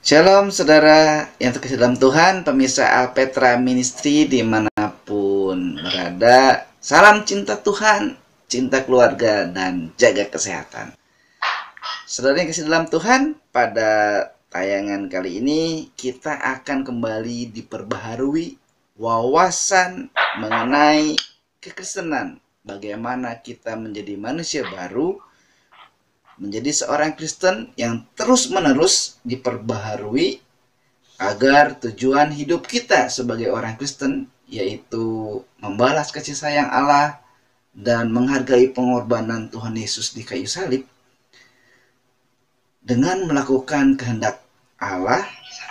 Shalom saudara yang terkasih dalam Tuhan, pemirsa Alpetra Ministry dimanapun berada. Salam cinta Tuhan, cinta keluarga, dan jaga kesehatan. Saudara yang kasih dalam Tuhan, pada tayangan kali ini kita akan kembali diperbaharui wawasan mengenai kekristenan. Bagaimana kita menjadi manusia baru, menjadi seorang Kristen yang terus-menerus diperbaharui agar tujuan hidup kita sebagai orang Kristen yaitu membalas kasih sayang Allah dan menghargai pengorbanan Tuhan Yesus di kayu salib dengan melakukan kehendak Allah,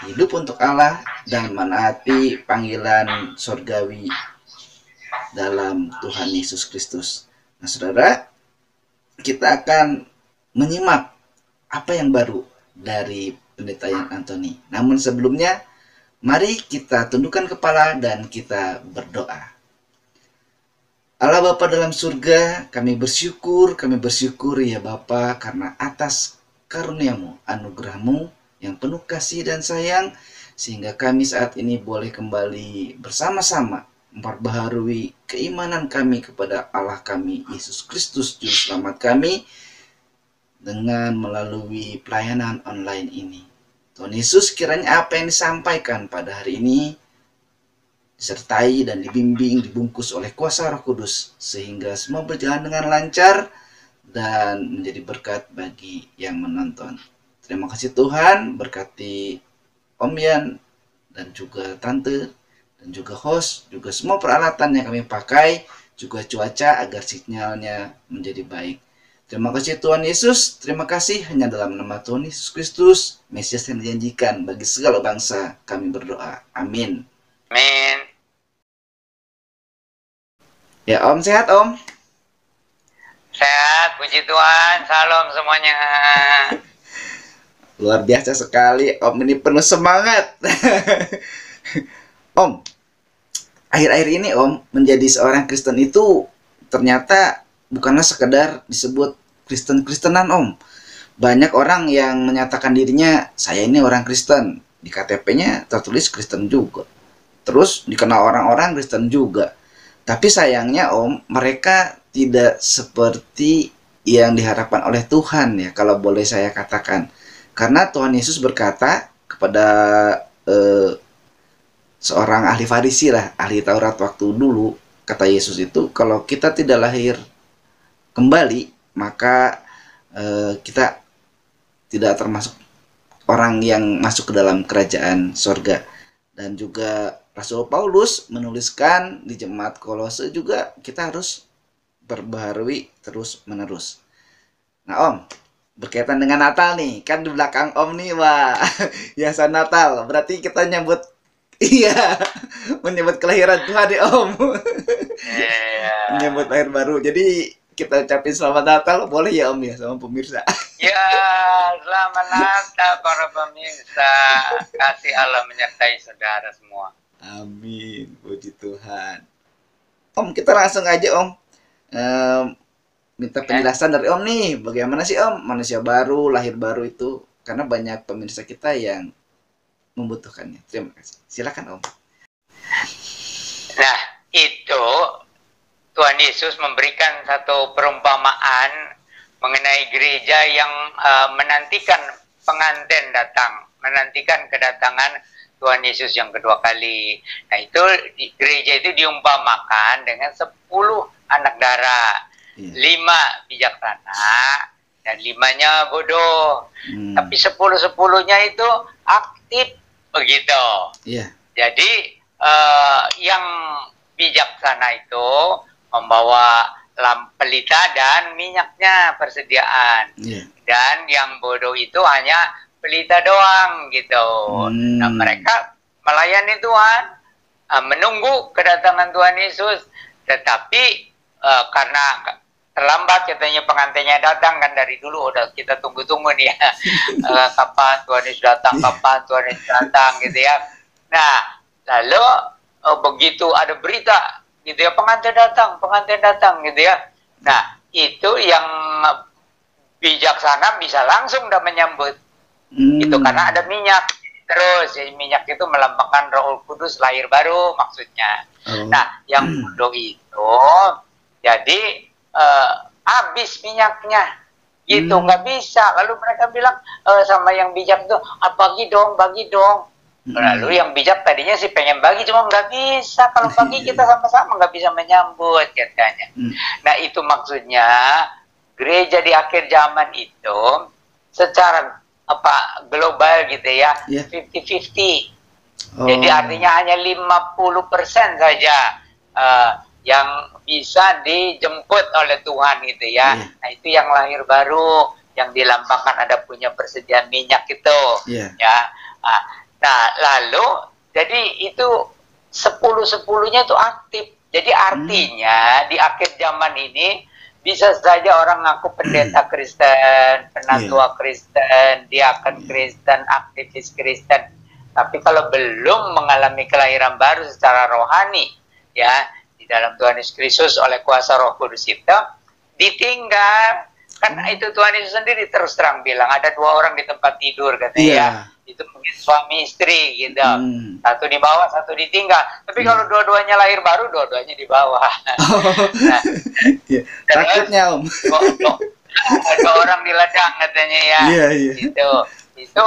hidup untuk Allah, dan menaati panggilan surgawi dalam Tuhan Yesus Kristus. Nah saudara, kita akan menyimak apa yang baru dari Pendeta Yan Anthony. Namun sebelumnya, mari kita tundukkan kepala dan kita berdoa. Allah Bapa dalam surga, kami bersyukur ya Bapa, karena atas karuniamu, anugerahmu yang penuh kasih dan sayang, sehingga kami saat ini boleh kembali bersama-sama memperbaharui keimanan kami kepada Allah kami, Yesus Kristus, Juru Selamat kami, dengan melalui pelayanan online ini. Tuhan Yesus, kiranya apa yang disampaikan pada hari ini disertai dan dibimbing, dibungkus oleh kuasa Roh Kudus, sehingga semua berjalan dengan lancar dan menjadi berkat bagi yang menonton. Terima kasih Tuhan, berkati Om Yan dan juga Tante dan juga host, juga semua peralatan yang kami pakai, juga cuaca agar sinyalnya menjadi baik. Terima kasih Tuhan Yesus, terima kasih hanya dalam nama Tuhan Yesus Kristus, Mesias yang dijanjikan bagi segala bangsa, kami berdoa. Amin. Amin. Ya Om, sehat Om? Sehat, puji Tuhan. Salam semuanya. Luar biasa sekali, Om ini penuh semangat. Om, akhir-akhir ini Om, menjadi seorang Kristen itu ternyata bukanlah sekedar disebut Kristen-Kristenan Om. Banyak orang yang menyatakan dirinya, saya ini orang Kristen. Di KTP-nya tertulis Kristen juga. Terus dikenal orang-orang Kristen juga. Tapi sayangnya Om, mereka tidak seperti yang diharapkan oleh Tuhan ya, kalau boleh saya katakan. Karena Tuhan Yesus berkata kepada seorang ahli Farisi lah, ahli Taurat waktu dulu, kata Yesus itu, kalau kita tidak lahir kembali, maka kita tidak termasuk orang yang masuk ke dalam kerajaan sorga. Dan juga Rasul Paulus menuliskan di jemaat Kolose juga kita harus berbaharui terus menerus. Nah Om, berkaitan dengan Natal nih, kan di belakang Om nih, wah, hiasan Natal, berarti kita nyambut, iya, menyebut kelahiran Tuhan nih Om. Menyambut lahir baru, jadi kita ucapin selamat Natal, boleh ya Om ya sama pemirsa? Ya, selamat Natal para pemirsa. Kasih Allah menyertai saudara semua. Amin, puji Tuhan. Om, kita langsung aja Om, minta penjelasan dari Om nih, bagaimana sih Om manusia baru, lahir baru itu? Karena banyak pemirsa kita yang membutuhkannya. Terima kasih. Silakan Om. Nah, itu Tuhan Yesus memberikan satu perumpamaan mengenai gereja yang menantikan pengantin datang, menantikan kedatangan Tuhan Yesus yang kedua kali. Nah, itu gereja itu diumpamakan dengan 10 anak darah, 5 bijaksana dan 5-nya bodoh. Tapi 10-10-nya itu aktif begitu. Jadi yang bijaksana itu membawa pelita dan minyaknya persediaan. Dan yang bodoh itu hanya pelita doang gitu. Nah, mereka melayani Tuhan, menunggu kedatangan Tuhan Yesus. Tetapi karena terlambat katanya pengantinnya datang, kan dari dulu udah kita tunggu-tunggu nih ya. Kapan Tuhan Yesus datang, kapan Tuhan Yesus datang gitu ya. Nah, lalu begitu ada berita gitu ya, pengantin datang gitu ya. Nah, itu yang bijaksana bisa langsung udah menyambut. Itu karena ada minyak. terus. Jadi minyak itu melambangkan Roh Kudus, lahir baru maksudnya. Nah, yang bodoh itu jadi habis minyaknya. Gitu, nggak bisa. Lalu mereka bilang sama yang bijak tuh, bagi dong, bagi dong. Lalu yang bijak tadinya sih pengen bagi, cuma nggak bisa. Kalau bagi kita sama-sama nggak bisa menyambut katanya. Nah itu maksudnya gereja di akhir zaman itu secara global gitu ya, 50-50. Jadi artinya hanya 50% saja yang bisa dijemput oleh Tuhan gitu ya. Nah itu yang lahir baru, yang dilambangkan ada punya persediaan minyak itu ya. Nah, lalu jadi itu 10-10-nya itu aktif. Jadi artinya di akhir zaman ini bisa saja orang ngaku pendeta Kristen, penatua Kristen, diaken Kristen, aktivis Kristen. Tapi kalau belum mengalami kelahiran baru secara rohani, ya di dalam Tuhan Yesus Kristus oleh kuasa Roh Kudus itu ditinggal. Kan itu Tuhan Yesus sendiri terus terang bilang ada 2 orang di tempat tidur katanya ya. Itu mungkin suami istri gitu. Satu di bawah, satu ditinggal. Tapi kalau dua-duanya lahir baru, dua-duanya di bawah. Nah, takutnya Om. Ada orang di ladang katanya ya. Itu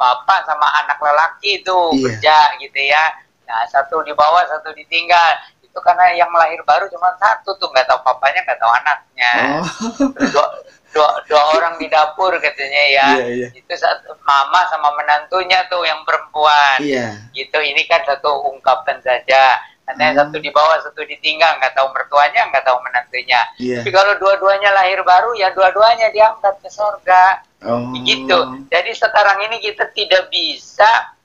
bapak sama anak lelaki itu kerja gitu ya. Nah satu di bawah, satu ditinggal. Itu karena yang lahir baru cuma satu tuh, nggak tahu papanya, nggak tahu anaknya. Dua orang di dapur katanya ya. Itu mama sama menantunya tuh yang perempuan. Gitu, ini kan satu ungkapan saja. Katanya satu di bawah, satu ditinggal, nggak tahu mertuanya, nggak tahu menantunya. Tapi kalau dua-duanya lahir baru, ya dua-duanya diangkat ke sorga. Begitu. Jadi sekarang ini kita tidak bisa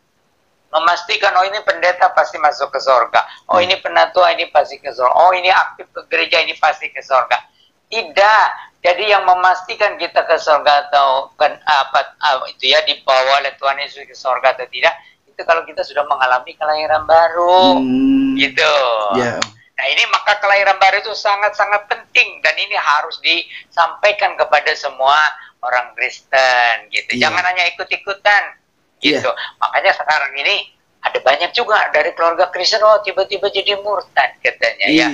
memastikan, oh ini pendeta pasti masuk ke sorga, oh ini penatua ini pasti ke sorga, oh ini aktif ke gereja ini pasti ke sorga. Tidak. Jadi yang memastikan kita ke sorga atau itu ya dibawa oleh Tuhan Yesus ke sorga atau tidak, itu kalau kita sudah mengalami kelahiran baru. Gitu. Nah ini maka kelahiran baru itu sangat-sangat penting, dan ini harus disampaikan kepada semua orang Kristen gitu. Jangan hanya ikut-ikutan. Gitu. Makanya sekarang ini ada banyak juga dari keluarga Kristen, oh tiba-tiba jadi murtad katanya ya.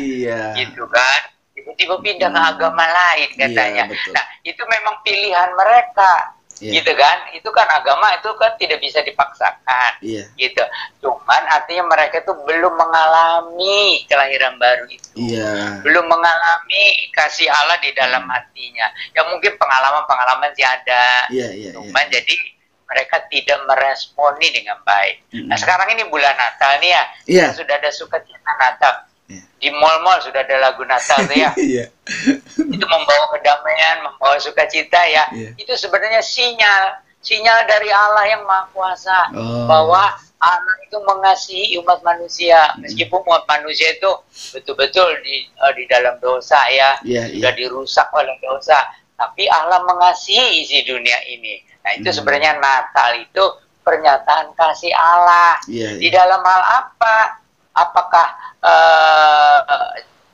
Gitu kan. Tiba-tiba pindah ke agama lain katanya. Nah, itu memang pilihan mereka. Gitu kan. Itu kan agama itu kan tidak bisa dipaksakan. Gitu. Cuman artinya mereka itu belum mengalami kelahiran baru itu. Belum mengalami kasih Allah di dalam hatinya. Ya mungkin pengalaman-pengalaman sih ada. Cuman jadi mereka tidak meresponi dengan baik. Nah sekarang ini bulan Natal nih ya, kita sudah ada sukacita Natal. Di mal-mal sudah ada lagu Natal tuh ya. Itu membawa kedamaian, membawa sukacita ya. Itu sebenarnya sinyal dari Allah yang Maha Kuasa, bahwa Allah itu mengasihi umat manusia, meskipun umat manusia itu betul-betul di dalam dosa ya, sudah dirusak oleh dosa. Tapi Allah mengasihi isi dunia ini. Nah itu sebenarnya Natal itu pernyataan kasih Allah. Di dalam hal apa? Apakah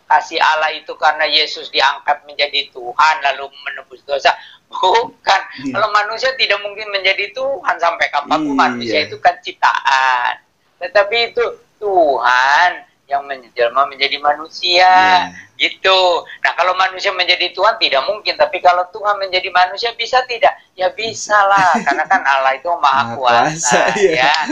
kasih Allah itu karena Yesus diangkat menjadi Tuhan lalu menebus dosa? Bukan. Kalau manusia tidak mungkin menjadi Tuhan sampai kapanpun. Manusia itu kan ciptaan. Tetapi itu Tuhan yang menjelma menjadi manusia, gitu. Nah kalau manusia menjadi Tuhan tidak mungkin, tapi kalau Tuhan menjadi manusia bisa tidak? Ya bisa lah, karena kan Allah itu Maha Kuasa, ya.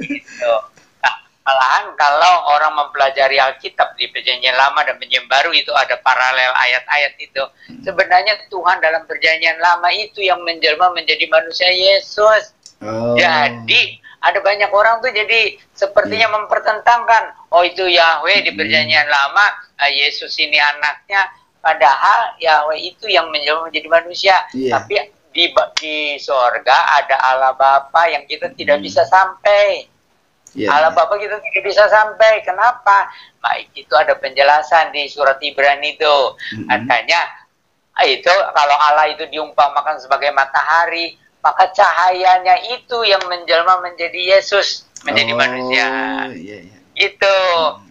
Gitu. Nah, malahan kalau orang mempelajari Alkitab di Perjanjian Lama dan Perjanjian Baru itu ada paralel ayat-ayat itu. Sebenarnya Tuhan dalam Perjanjian Lama itu yang menjelma menjadi manusia Yesus. Jadi ada banyak orang tuh jadi sepertinya mempertentangkan, oh itu Yahweh di Perjanjian Lama, Yesus ini anaknya, padahal Yahweh itu yang menjadi manusia. Tapi di sorga ada Allah Bapa yang kita tidak bisa sampai. Allah Bapa kita tidak bisa sampai. Kenapa? Baik, itu ada penjelasan di surat Ibrani itu. Katanya itu kalau Allah itu diumpamakan sebagai matahari, maka cahayanya itu yang menjelma menjadi Yesus, menjadi manusia. Gitu.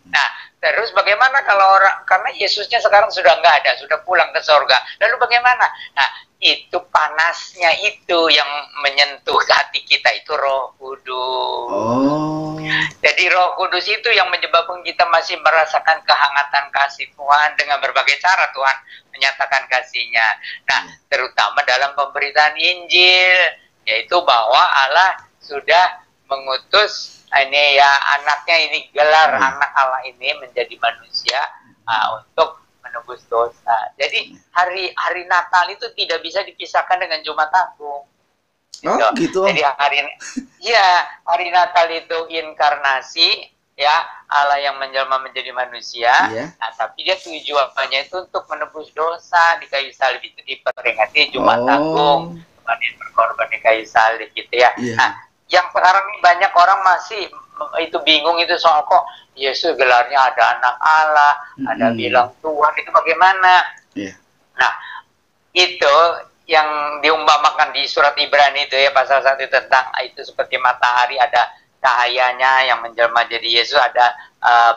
Nah, terus bagaimana kalau orang, karena Yesusnya sekarang sudah nggak ada, sudah pulang ke sorga. Lalu bagaimana? Nah, itu panasnya itu yang menyentuh hati kita, itu Roh Kudus. Oh. Jadi Roh Kudus itu yang menyebabkan kita masih merasakan kehangatan kasih Tuhan dengan berbagai cara Tuhan menyatakan kasih-Nya. Nah, terutama dalam pemberitaan Injil, yaitu bahwa Allah sudah mengutus ini ya anaknya, ini gelar anak Allah ini menjadi manusia untuk menebus dosa. Jadi hari Natal itu tidak bisa dipisahkan dengan Jumat Agung. Oh, gitu. Jadi hari Natal itu inkarnasi, ya, Allah yang menjelma menjadi manusia. Nah, tapi dia tujuannya itu untuk menebus dosa. Di kayu salib itu diperingati Jumat Agung, kematian berkorban di kayu salib gitu ya. Nah, yang sekarang banyak orang masih itu bingung itu soal kok Yesus gelarnya ada anak Allah, ada bilang Tuhan, itu bagaimana? Nah, itu yang diumpamakan di surat Ibrani itu ya, pasal 1 tentang itu seperti matahari ada cahayanya yang menjelma jadi Yesus, ada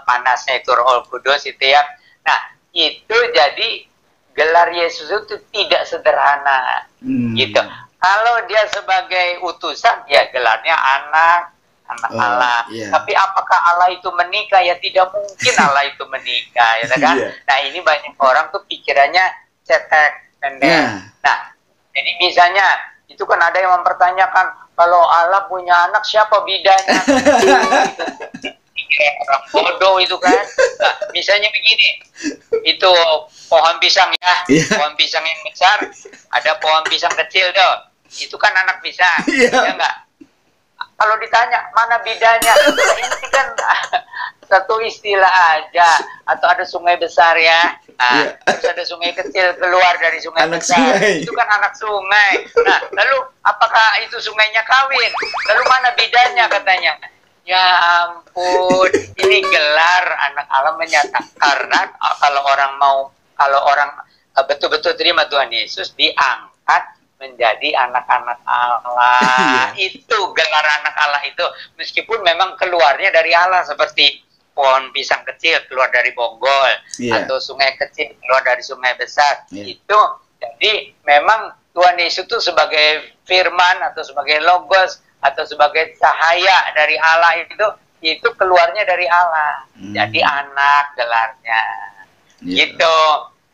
panasnya itu Roh Kudus itu ya. Nah, itu jadi gelar Yesus itu tidak sederhana gitu. Kalau dia sebagai utusan, ya gelarnya anak Allah. Tapi apakah Allah itu menikah? Ya tidak mungkin Allah itu menikah, ya kan? Nah, ini banyak orang tuh pikirannya cetek pendek. Nah, jadi misalnya itu kan ada yang mempertanyakan, kalau Allah punya anak siapa bidanya? Orang bodoh itu kan. Nah, misalnya begini, itu pohon pisang ya, pohon pisang yang besar, ada pohon pisang kecil tuh, itu kan anak pisang, ya enggak? Kalau ditanya mana bidanya, nah, ini kan satu istilah aja. Atau ada sungai besar ya, terus ada sungai kecil keluar dari sungai besar, itu kan anak sungai. Nah, lalu apakah itu sungainya kawin? Lalu mana bidanya katanya? Ya ampun, ini gelar anak Allah menyatakan, karena kalau orang betul-betul terima Tuhan Yesus, diangkat menjadi anak-anak Allah. Itu gelar anak Allah itu, meskipun memang keluarnya dari Allah, seperti pohon pisang kecil keluar dari bonggol, atau sungai kecil keluar dari sungai besar. Itu jadi memang Tuhan Yesus itu sebagai firman atau sebagai logos atau sebagai cahaya dari Allah itu keluarnya dari Allah. Jadi anak gelarnya. Gitu.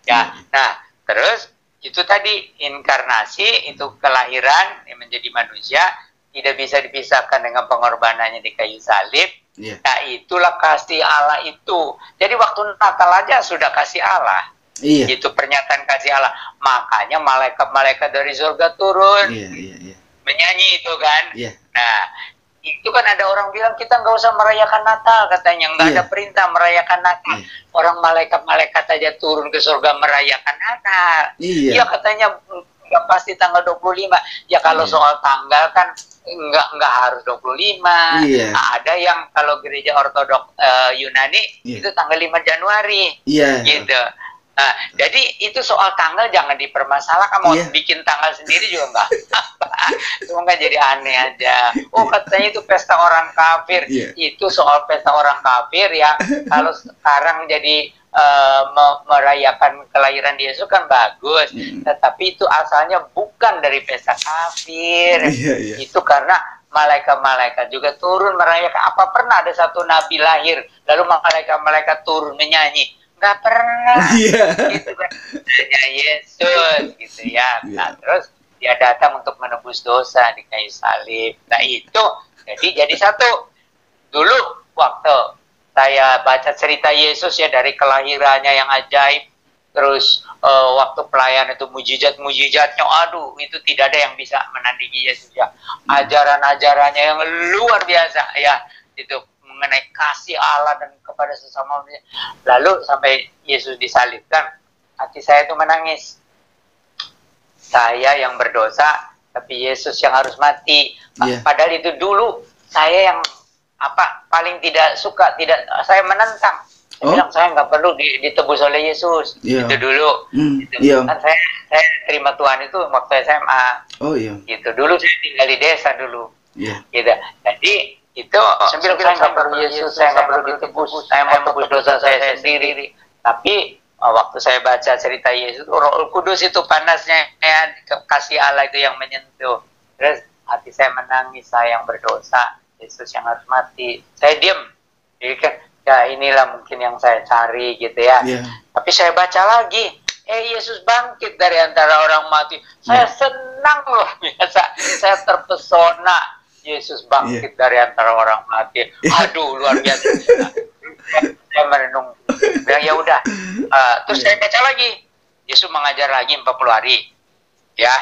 Ya. Nah, terus itu tadi inkarnasi, itu kelahiran yang menjadi manusia, tidak bisa dipisahkan dengan pengorbanannya di kayu salib. Nah, itulah kasih Allah itu. Jadi waktu Natal aja sudah kasih Allah. Itu pernyataan kasih Allah. Makanya malaikat-malaikat dari surga turun menyanyi itu kan. Nah, itu kan ada orang bilang kita nggak usah merayakan Natal, katanya nggak ada perintah merayakan Natal. Orang malaikat-malaikat aja turun ke surga merayakan Natal. Iya, katanya nggak pasti tanggal 25. Ya kalau soal tanggal kan nggak harus 25. Nah, ada yang kalau gereja ortodok Yunani itu tanggal 5 Januari. Gitu. Nah, jadi itu soal tanggal jangan dipermasalahkan, mau bikin tanggal sendiri juga enggak. Cuma nggak jadi aneh aja. Oh, katanya itu pesta orang kafir. Itu soal pesta orang kafir ya. Kalau sekarang jadi merayakan kelahiran Yesus kan bagus. Tetapi itu asalnya bukan dari pesta kafir. Itu karena malaikat-malaikat juga turun merayakan. Apa pernah ada satu nabi lahir lalu malaikat-malaikat turun menyanyi? Nggak pernah. Gitu kan. Hanya Yesus gitu ya. Nah, terus dia datang untuk menebus dosa di kayu salib. Nah, itu jadi satu. Dulu waktu saya baca cerita Yesus ya, dari kelahirannya yang ajaib, terus waktu pelayanan itu mujizat-mujizatnya, aduh, itu tidak ada yang bisa menandingi Yesus ya. Ajaran-ajarannya yang luar biasa ya, itu mengenai kasih Allah dan kepada sesama manusia. Lalu sampai Yesus disalibkan, hati saya itu menangis. Saya yang berdosa, tapi Yesus yang harus mati. Padahal itu dulu saya yang paling tidak suka, saya menentang. Saya bilang saya nggak perlu ditebus oleh Yesus. Itu dulu. Kan saya terima Tuhan itu waktu SMA. Gitu. Dulu saya tinggal di desa dulu. Gitu. Jadi Itu saya bilang, saya nggak perlu Yesus, saya nggak perlu ditebus, saya mau tebus dosa saya sendiri. Tapi waktu saya baca cerita Yesus, Roh Kudus itu panasnya, ya, kasih Allah itu yang menyentuh. Terus hati saya menangis, saya yang berdosa, Yesus yang harus mati. Saya diam. Jadi kan, ya inilah mungkin yang saya cari gitu ya. Tapi saya baca lagi, Yesus bangkit dari antara orang mati. Saya senang loh biasa, saya terpesona. Yesus bangkit dari antara orang mati. Aduh, luar biasa. Saya merenung. Bilang ya udah. Terus saya baca lagi. Yesus mengajar lagi 40 hari. Ya,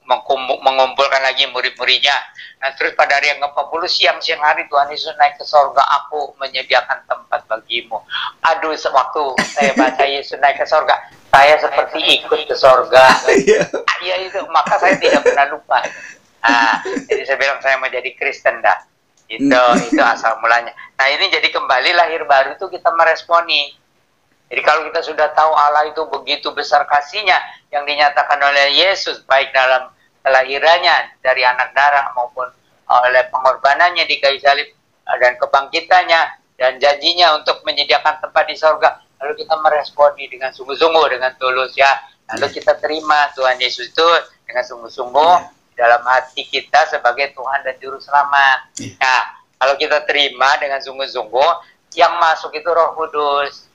mengumpulkan lagi murid-muridnya. Nah, terus pada hari yang ke-40 siang-siang hari Tuhan Yesus naik ke sorga. Aku menyediakan tempat bagimu. Aduh, waktu saya baca Yesus naik ke sorga, saya seperti ikut ke sorga. Ya itu, maka saya tidak pernah lupa. Jadi saya bilang saya mau jadi Kristen dah. Itu asal mulanya. Nah, ini jadi kembali lahir baru itu kita meresponi. Jadi kalau kita sudah tahu Allah itu begitu besar kasihnya yang dinyatakan oleh Yesus, baik dalam kelahirannya dari anak darah maupun oleh pengorbanannya di kayu salib dan kebangkitannya dan janjinya untuk menyediakan tempat di sorga, lalu kita meresponi dengan sungguh-sungguh, dengan tulus ya. Lalu kita terima Tuhan Yesus itu dengan sungguh-sungguh dalam hati kita sebagai Tuhan dan Juru Selamat. Nah, kalau kita terima dengan sungguh-sungguh, yang masuk itu Roh Kudus.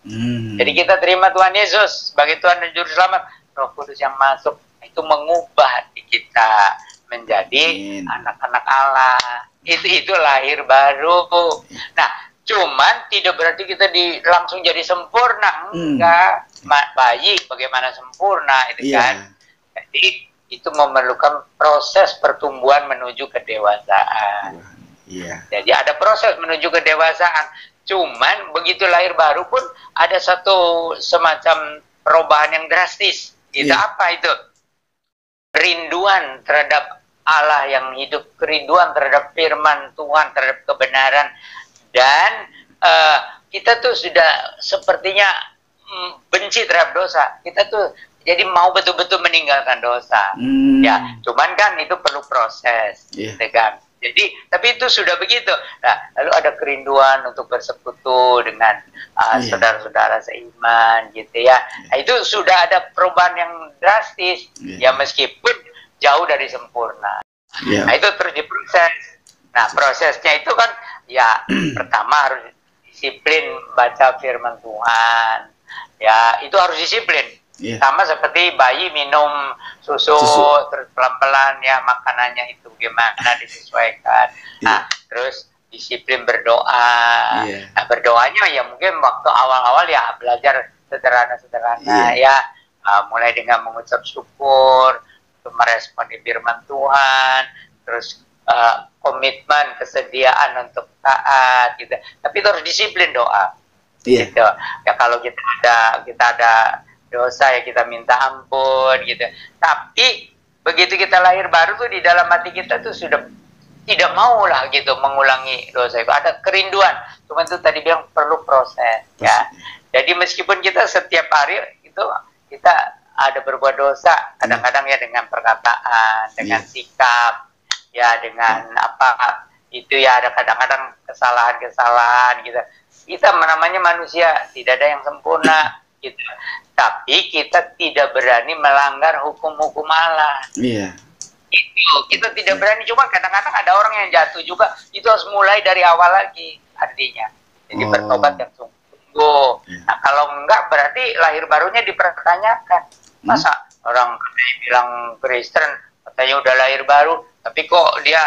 Jadi kita terima Tuhan Yesus sebagai Tuhan dan Juru Selamat. Roh Kudus yang masuk itu mengubah hati kita menjadi anak-anak Allah. Itu lahir baru. Nah, cuman tidak berarti kita langsung jadi sempurna. Enggak. Bayi bagaimana sempurna itu kan. Jadi itu memerlukan proses pertumbuhan menuju kedewasaan. Jadi ada proses menuju kedewasaan. Cuman begitu lahir baru pun ada satu semacam perubahan yang drastis. Itu apa itu? Kerinduan terhadap Allah yang hidup, kerinduan terhadap firman Tuhan, terhadap kebenaran. Dan kita tuh sudah sepertinya benci terhadap dosa. Kita tuh jadi mau betul-betul meninggalkan dosa. Ya, cuman kan itu perlu proses, tegang. Jadi, tapi itu sudah begitu. Nah, lalu ada kerinduan untuk bersekutu dengan saudara-saudara seiman, gitu ya. Nah, itu sudah ada perubahan yang drastis, ya meskipun jauh dari sempurna. Nah, itu terus diproses. Nah, prosesnya itu kan, ya pertama harus disiplin baca firman Tuhan. Ya, itu harus disiplin. Sama seperti bayi minum susu. Terus pelan-pelan ya makanannya itu gimana disesuaikan. Nah, terus disiplin berdoa. Nah, berdoanya ya mungkin waktu awal-awal ya belajar sederhana-sederhana ya. Mulai dengan mengucap syukur, merespon firman Tuhan, terus komitmen, kesediaan untuk taat gitu. Tapi itu harus disiplin doa. Gitu. Ya kalau kita ada dosa ya kita minta ampun gitu. Tapi begitu kita lahir baru tuh di dalam hati kita tuh sudah tidak mau lah gitu mengulangi dosa itu. Ada kerinduan. Cuma itu tadi bilang perlu proses ya. Jadi meskipun kita setiap hari itu kita ada berbuat dosa, kadang-kadang ya dengan perkataan, dengan sikap, ya dengan apa itu ya ada kadang-kadang kesalahan-kesalahan gitu. Kita namanya manusia, tidak ada yang sempurna gitu. Tapi kita tidak berani melanggar hukum-hukum Allah. Itu kita tidak berani. Cuma kadang-kadang ada orang yang jatuh juga. Itu harus mulai dari awal lagi artinya. Jadi bertobat yang sungguh. Nah, kalau enggak berarti lahir barunya dipertanyakan. Masa orang bilang Kristen katanya udah lahir baru, tapi kok dia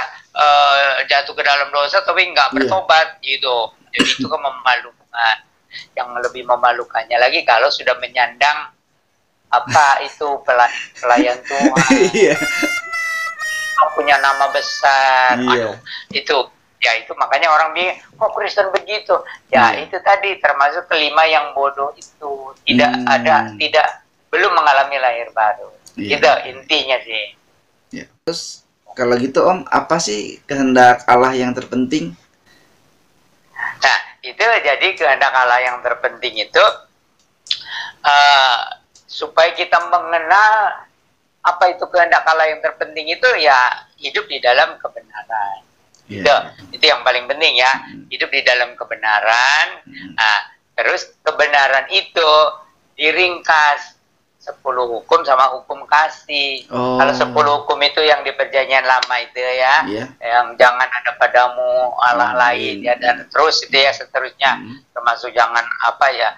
jatuh ke dalam dosa tapi enggak bertobat gitu. Jadi itu kan memalukan. Yang lebih memalukannya lagi kalau sudah menyandang apa itu pelayan Tuhan, punya nama besar, aduh itu ya itu makanya orang bilang kok Kristen begitu ya itu tadi termasuk kelima yang bodoh itu belum mengalami lahir baru. Itu intinya sih. Terus kalau gitu Om, apa sih kehendak Allah yang terpenting? Nah, itu jadi kehendak Allah yang terpenting itu supaya kita mengenal apa itu kehendak Allah yang terpenting itu ya hidup di dalam kebenaran. Itu yang paling penting ya, hidup di dalam kebenaran. Nah, terus kebenaran itu diringkas 10 hukum sama hukum kasih. Kalau 10 hukum itu yang di perjanjian lama itu ya, yang jangan ada padamu Allah lain ya, dan terus itu ya seterusnya, termasuk jangan apa ya,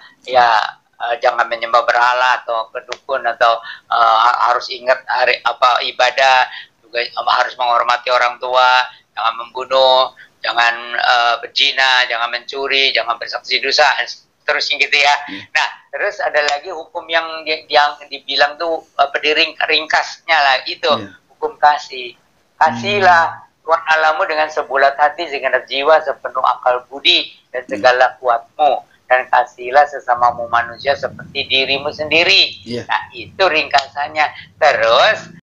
jangan menyembah berhala atau kedukun, atau harus ingat hari apa ibadah, juga harus menghormati orang tua, jangan membunuh, jangan berzina, jangan mencuri, jangan bersaksi dosa, terus gitu ya. Nah, terus ada lagi hukum yang dibilang tuh ringkasnya lah itu, hukum kasih. Kasihlah Tuhan Allahmu dengan sebulat hati, segenap jiwa, sepenuh akal budi dan segala kuatmu, dan kasihlah sesamamu manusia seperti dirimu sendiri. Nah, itu ringkasannya. Terus